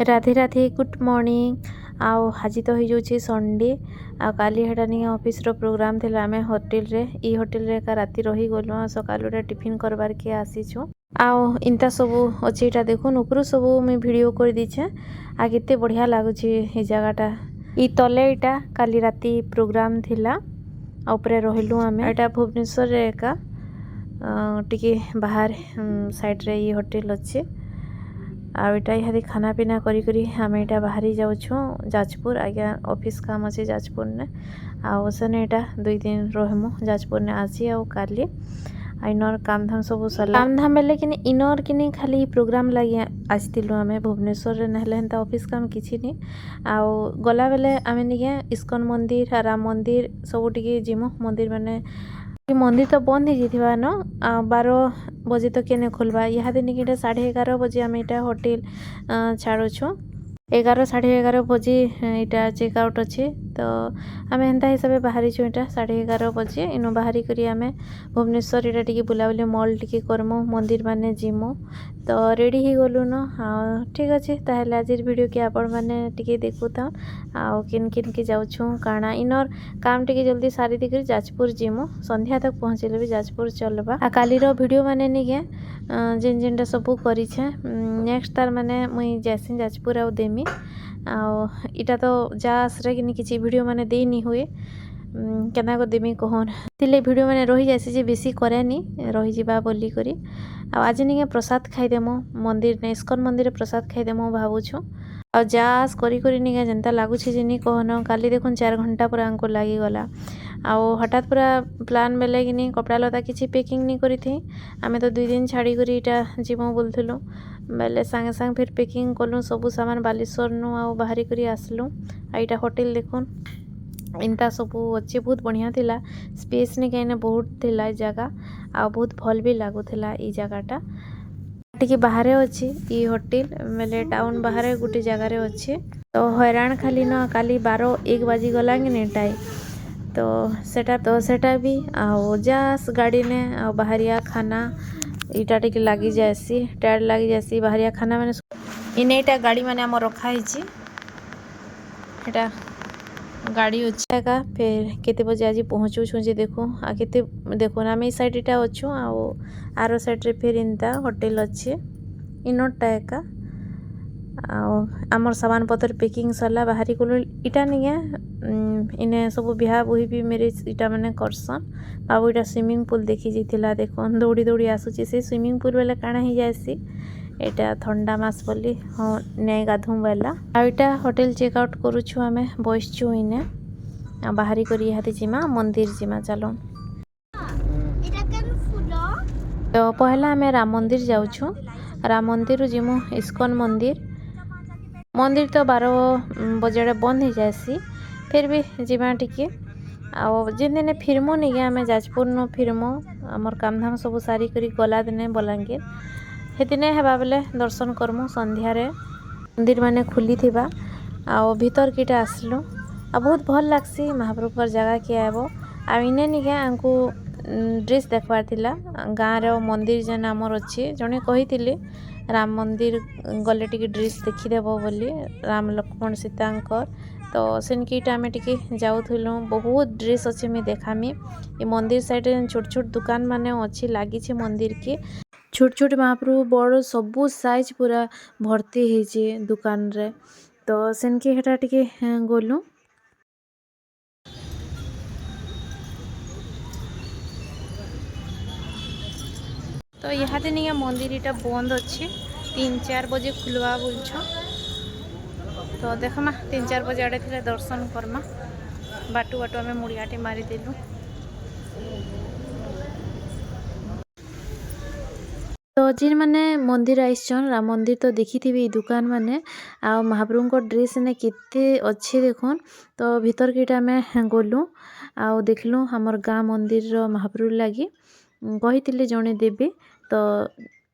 Radhe Radhe good morning. आओ आज तो हो जाऊँ संडे आ काली हेटा नहीं ऑफिस रो प्रोग्राम थिला आमे होटल रे ई होटल रे का राती रही गलो आ सकालु रे टिफिन करबार के आसीछु। आओ इनता सबू अच्छे इटा देखुन ऊपर सबू मुई वीडियो कर दीछे आ केते बढ़िया लागुछि ए जगहटा। ई तले इटा काली राती प्रोग्राम थिला आ ऊपरे रहिलु आमे। एटा भुवनेश्वर रे का टिके बाहर साइड रे ई होटल अच्छे आईटा यहाँ खाना पीना करी करी आम यहाँ बाहरी जाऊँ जाजपुर आज्ञा ऑफिस काम अच्छे जाजपुर ने आने यहाँ 2 दिन रहमु जाजपुर ने आज आ काली इनर काम धाम सब सर काम धाम बेले कि इनर कि खाली प्रोग्राम लगे आसलु आम भुवनेश्वर नहले हेन्ता ऑफिस काम किसी नहीं आउ गला बेले आम निके इस्कन मंदिर राम मंदिर सब टिके जिमु मंदिर माने मंदिर तो बंद हो जाइथिबा न 12 बजे तो केने खोलबा यहाँ दिन कि 11:30 बजे आम यहाँ होटल छाड़ुछु 11 साढ़े 11 बजे यहाँ चेकआउट अच्छे तो आम एंता हिसाब से बाहरी छुँ यहाँ 11:30 बजे इनु बाहरी करी आम भुवनेश्वर यहाँ टी बुलाबुली मॉल टी करमु मंदिर माने जिमु तो रेडी ही गलु न। हाँ ठीक अच्छे ताहले आज वीडियो के आपण मैंने टी देखु था आउ किन किन के जाऊँ काना इनर काम टी जल्दी सारी दी जाजपुर जिमु संध्या तक पहुँचले भी जाजपुर चलबा आ काली वीडियो माने निके जेन जेनटा सबू करिछे नेक्स्ट तार माने मुई जैसी जाजपुर आउ देमी आउ इटा तो जास रे कि किसी वीडियो माने दे नहीं हुए केना को देमी कहन तिले वीडियो माने रही जासी जे बेसी करेनी रही जिबा बोली करी आज निके प्रसाद खाइदेमु मंदिर ने इस्कन मंदिर प्रसाद खाइदेमु भावुछु आ जास करी करी निके जनता लागुछि जे नी कहन काली देखुन 4 घंटा पूरा हमको लागी गला आउ हठात पूरा प्लान बेले कि कपड़ा लता किसी पैकिंग नहीं करी थी आमे तो 2 दिन छाड़ी करी इटा जीमु बोलथिलु बेले संगे संग फिर पैकिंग कलु सबू सामान बालेश्वर नु आ बाहरी करी आसलु आ इटा होटल देखुन इनता सबू अच्छे बहुत बढ़िया थिला स्पेस नहीं कहीं बहुत थिला जगह आ बहुत भल भी लगुला ई जगहटा टी बाहर अच्छी ई होटल मेले टाउन बाहर गोटे जगार अच्छे तो हैरान खाली न काली 12-1 बाजी गला कि टाई तो सेटा भी आओ जास गाड़ी ने आ बाहरिया खाना इटा टी लगी जासी टायर लगी जासी बाहरिया खाना मैंने इनटा गाड़ी मैंने आम रखाई एटा गाड़ी अच्छे का फिर केते बजे आज पहुँचू जे देखो आ केते देखो आम ई साइड इटा अच्छु आरो साइड रे फिर इनता होटल अच्छे इनटा एका आमर सामान पत्र पैकिंग सरला बाहरी गलु इटा नहीं इने सब बिहा बुही भी मेरे इटा मैंने करसन बाबू इटा स्विमिंग पूल देखी जाइला देखो दौड़ी दौड़ी आसूची से स्विमिंग पूल बेले काଣା ही जासी एटा ठंडा मास बोली हाँ नहीं गाधुम बेला आईटा होटल चेकआउट करुछु आमे बसछु इने बाहरी करी हाथी जिमा मंदिर जिमा चलो तो पहला आमे राम मंदिर जाऊछु राम मंदिर जिमु इस्कन मंदिर तो 12 बजे बंद हो जासी फिर भी जिमा टिके आउ जिन दिन फिरमु नहीं आम जाजपुर न फिरमु आमर काम धाम सब सारी करी गला दिने बलांगीर हे दिने हेबा बेले दर्शन करमु संध्या रे मंदिर माने खुली थिबा आउ भीतर किटा आसलु आ बहुत भल लागसी महाप्रभुर जगह के आबो आ इने निके आंकु ड्रेस देखबार थिला गाँव रे मंदिर जेन आमर अच्छे जने कही राम मंदिर गले टिके ड्रेस देखीदेव बोली राम लक्ष्मण सीतांकर तो सेनकीटा आम टिके जाऊलु बहुत ड्रेस अच्छे मुझे देखामी ये मंदिर साइड छोट छोट दुकान माने अच्छी लगी मंदिर के छोट छोट महाप्रभु बड़ सबू साइज पूरा भर्ती होइछे दुकान रे तो सेनके हेटा टिके गलु तो यहाँ दिन मंदिर इटा बंद अच्छे 3-4 बजे खुलवा बोलछ तो देखमा 3-4 बजे आड़े थे दर्शन करमा बाटू बाटू आम मुड़ियाटे मारिदेलु तो जिन मैंने मंदिर आइसन राम मंदिर तो देखी थी दुकान माने आ महाप्रभु को ड्रेस ने केते अच्छे देखन तो भीतर केटा आम गलु आ देखलु हमर गाँ मंदिर महाप्रभु लगी कही जड़े देवी तो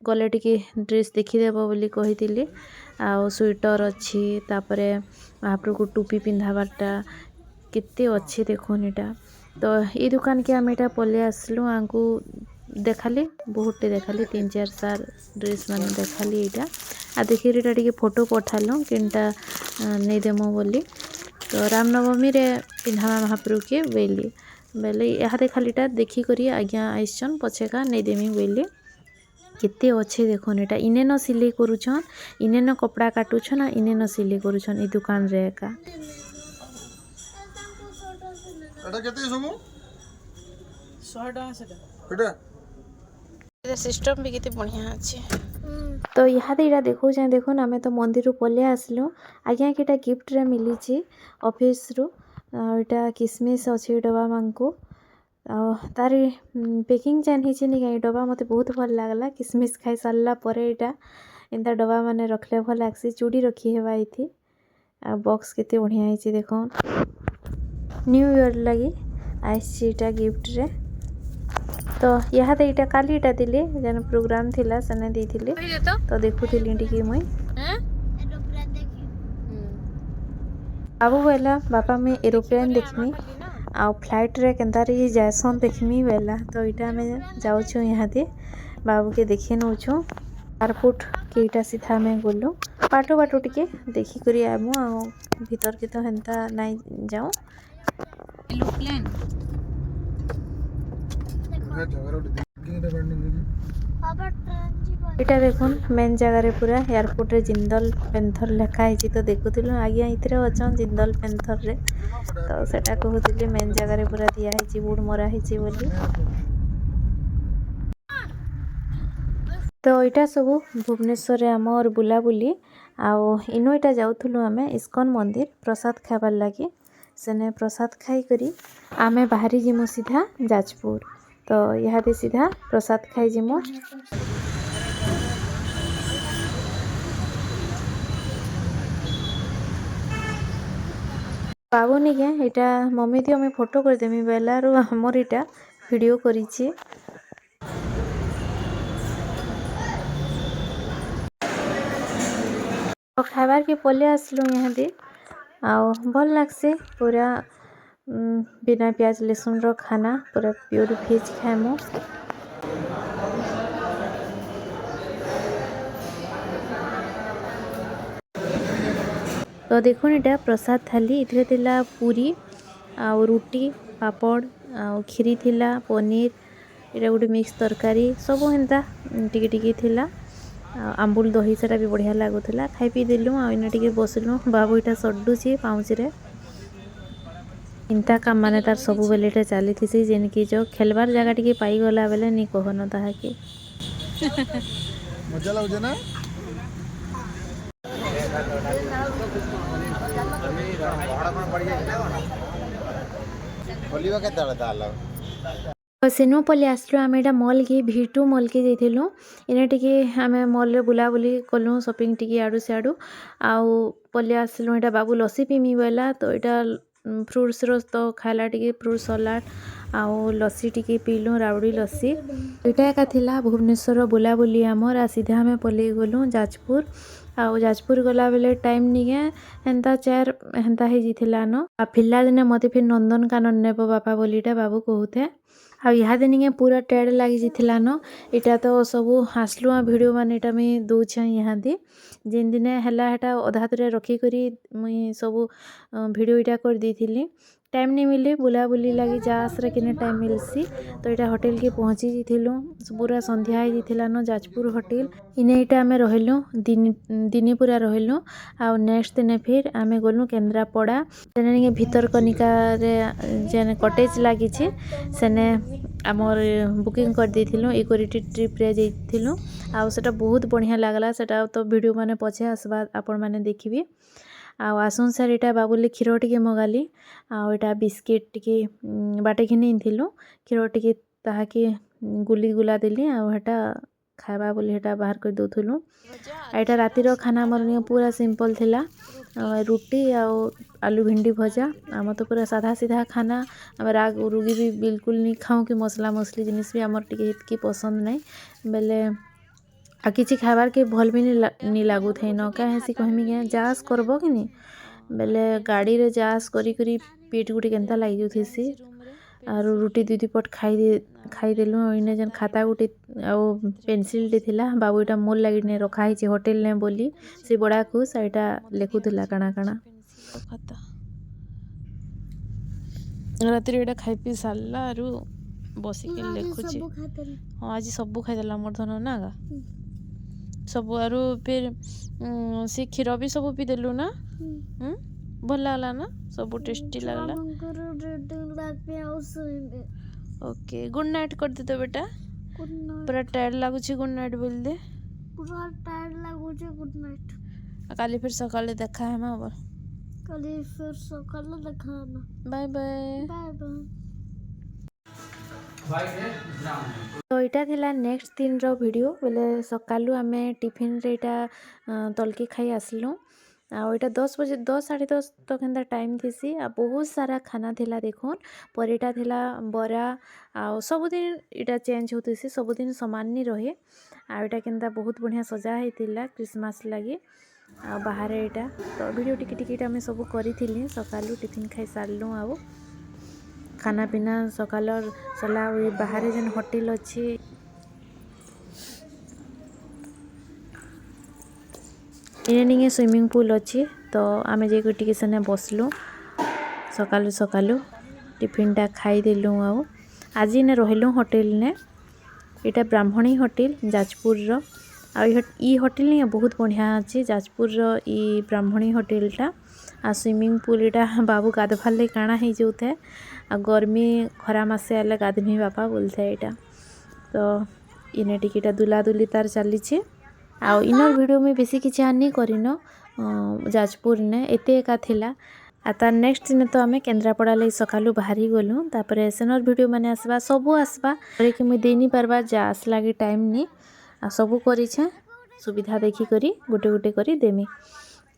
गले टिके ड्रेस देखीदेव बोली कही आउ स्वेटर अच्छी तापरे महाप्रभु को टोपी पिंधाबारटा केते अच्छे देखुन इटा तो ये दुकान के आम इटा पले आसलु आंकु देखाली बहुत देखाली 3-4 सार ड्रेस मान देखाली इटा आ देखिए एटा टिके फोटो पठालु केनटा नहीं देमो बोली तो रामनवमी रे पिन्हावा महाप्रभु के बेली बेले यहाँ खालीटा देखी करी आज्ञा आइसन पछेका नहीं देमी बोली केते अच्छे देखो एटा इने न सिलाई करूछन इने न कपड़ा काटुछन आ इने न सिलाई करूछन ई दुकान रे एका एटा केते सबु 100 टका सेटा एटा सिस्टम भी केते बढ़िया अछि तो यहाँ इटा देखो जाए देखो आम तो मंदिर पलि आसलु आज्ञा कि गिफ्ट रे मिली ऑफिस रु इटा किसमिस अच्छे डबा मानकु तार पैकिंग चैन ही नहीं डबा मत बहुत भल लगला किसमिस खाई सारा पर यहाँ एंता डबा माने रखले भल लगसी चूड़ी रखी हेबा ये बॉक्स केते बढ़िया है देख न्यू ईयर लगी आईटा गिफ्ट रे तो यहाँ यहाँ काली इटा दिले जन प्रोग्राम थिला सने देथिले तो देखुथिली टिके मुई बाबू बेला बापा में एरोप्लेन देखमी आ फ्लाइट रे केनता रे जायसन देखमी बेला तो इटा में जाउछु यहाँ दे बाबू के देखे नौछु एयरपोर्ट के इटा सीधा में गलु बाटो बाटो टिके देखी करी आमु आ भीतर के तो हेंता नहीं जाऊ एरोप्लेन इटा देखुन मेन जगह पूरा एयरपोर्ट रे जिंदल पेंथर लिखा है तो देखुथिलु आज्ञा इतरे अछन जिंदल पेंथर रे तो सेटा कहूथिले मेन जगह पूरा दिया है बोर्ड मरा है बोली तो इटा सब भुवनेश्वर आमर बुलाबुली आउ इनो इटा जाउथुलु आमे इस्कन मंदिर प्रसाद खाबार लगे सेने प्रसाद खाई करी आमे बाहरी जिमु सीधा जाजपुर तो यहाँ दे सीधा प्रसाद खाई जिमु बाबू निके इटा मम्मी दियो मैं फोटो कर देमी बेलारू हमर इटा वीडियो करिछि तो खाबार के पले आसलु यहाँ दे आउ भल लागसे पूरा बिना प्याज लहसुन रो खाना पूरा प्योर भेज खाएमु तो देखो इटा प्रसाद थाली इधर थिला पूरी आ रुटी पापड़ आ खीरी थिला पनीर इटा गोटे मिक्स तरकारी सब हेन्ता टिके टिके थिला आंबुल दही सेटा भी बढ़िया लागुला खाई पी देलु आ इना टिके बसलु बाबू इटा सड्डुची पाउच रे इंता काम माने तार सब बेले इटा चली थी जेन कि जो खेलबार जगह टिके पाई गला बेले नी कहन ताहा के मजा लागु ना खोलिबा के तळ ताला सेनु पलि आसलु आम एटा मॉल के V2 मॉल के जाइथिलु इने टिके आमे मॉल रे बुलाबुली कलु शॉपिंग टिके आडू सियाडू आउ पलि आसलु एटा बाबू लस्सी पीमी बेला तो एटा फ्रूट्स रो तो खाला टिके फ्रूट सलाड आउ लस्सी टिके पीलु राबड़ी लस्सी एटा एका थिला भुवनेश्वर बुलाबुली आमर आ सीधा आमे पलि गलु जाजपुर आउ जाजपुर गला बेले टाइम निगे हेन्ता चार हेन्ता ही जिथिला न आ फिल्ला दिने मते फिर नंदनकानन नेबो बापा बोलीटा बाबू कहूथे आ यहाँ दिन पूरा टेड लगी जाता न इटा तो सब आसलु वीडियो मान इटा मुई दौछे यहाँ दी जेन दिन है अधा तरे रखिकी मुई सब वीडियो इटा कर दी टाइम नहीं मिले बुलाबुली लगी जास रे किने टाइम मिलसी तो इटा होटल के पहुँची जाइलु पूरा संध्या हो जाता न जाजपुर होटल इने इटा आमे रहिलु दिन पूरा रहिलु आ नेक्स्ट दिन फिर आमे गलु केन्द्रापड़ा सेने भितरकनिका रे जेने कटेज लगी सेने आमर बुकिंग कर देथिलु इकोरिटी ट्रिप रे जाइथिलु आ सेटा बहुत बढ़िया लागला सेटा तो वीडियो माने पछे आसबा आपण माने देखिबे आसन सार इटा बाबुले क्षीर टिके मगाली आटा बिस्किट टिके बाटे घिनी थिलु क्षीर टिके ताहाके गुली गुला देली आटा खावा बोली हेटा बाहर कर दउथुलु एटा रातिर खाना हमर पूरा सिंपल थिला रुटी आलू भिंडी भजा आम तो पूरा साधा सीधा खाना आम राग रुगी भी बिल्कुल नहीं खाऊँ कि मसला मसली जिनिस भी आमर टिके हेतकी पसंद नहीं बेले आ किसी खाबार के भल भी नहीं लागू थे न क्या हेसी कहमी क्या जास करब कि नहीं बेले गाड़ी रे जास करी करी पेट गुटी केनता लगी जाथेसी आर रुटी दुई पट खाईदेलु इने जेन खाता गुटे आउ पेनसिलटे थिला बाबू इटा मोर लगी ने रखा ही होटेल ने बोली से बड़ा खुश एटा लेखुला काଣା काଣା खाता रातिर एटा खाई पी सारला आरु बसिके लेखुची हाँ आज सब खाईदेला मोर धन ना गा सब आरु फिर से क्षीर भी सब पी देलु ना भल लागला ना सब टेस्टी लागला ओके गुड नाइट कर दे तो बेटा पूरा टायर्ड लागुची गुड नाइट बोल दे पूरा टायर्ड लागुची गुड नाइट काली फिर सकाले देखा है मां काली फिर सकाले देखा है बाय बाय बाय तो यहाँ थिला नेक्स्ट दिन रो वीडियो बोले सकालू आमे टिफिन रे इटा तलकी खाई आसलु आ 10 बजे 10 साढ़े 10 तक एंता टाइम थीसी आ बहुत सारा खाना थिला देखुन परेटा थिला बरा आ सबुदिन इटा चेंज होतीसी सबुदिन समान नहीं रहे आ इटा केंता बहुत बढ़िया सजा होइतिला क्रिसमस लगी आ बाहर इटा तो वीडियो टिके टिके आमे सब करी थिली सकालू टिफिन खाई सारलु आ खाना पीना सकालर सला बाहर जेन होटल अच्छी इने स्विमिंग पूल अच्छी तो आमे जे टिके सेने बसलु सकालू सकालू टिफिनटा खाईदेलु आज ने रहिलु होटल ने इटा ब्राह्मणी होटल जाजपुर रो ई होटल ने बहुत बढ़िया अच्छी जाजपुर रो ई ब्राह्मणी होटलटा आ स्विमिंग पूल इटा बाबू गाधवार लगे काଣା हो जाऊे आ गर्मी खरा मसे आले गाधमी बापा बोलते इटा तो इने टिकेटा दुलादुली तार चली आ इनर वीडियो में बेसी किसी आनी करन जाजपुर ने एते एका थिला आ तार नेक्स्ट दिन तो आमे केन्द्रापड़ा लगी सकालू बाहरी गलु तापर सेनर वीडियो माने आसबा सबू आसबा कि मुई देनी पारबा जा आसला कि टाइम नहीं आ सबू करिछे सुविधा देखी करी गोटे गोटे करी देमी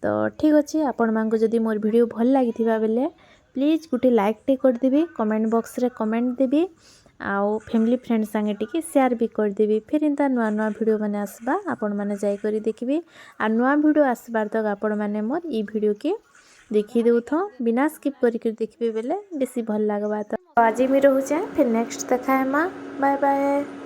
तो ठीक अच्छे आपण मांको जदि मोर वीडियो भल लगी बेले प्लीज गोटे लाइक टे कर देबी कमेंट बॉक्स रे कमेंट देबी आउ फैमिली फ्रेंड संगे टिके शेयर भी कर देबी फिर इंता नुआ नुआ वीडियो माने आसबा आपण माने जाई करी देखबी आ नुआ वीडियो आसबार तक आपण माने मोर ई वीडियो के देखी देउथो बिना स्किप करी देखबे बेले बेसी भल लागबा तो आज मी रहू फिर नेक्स्ट देखा है माँ बाय बाय।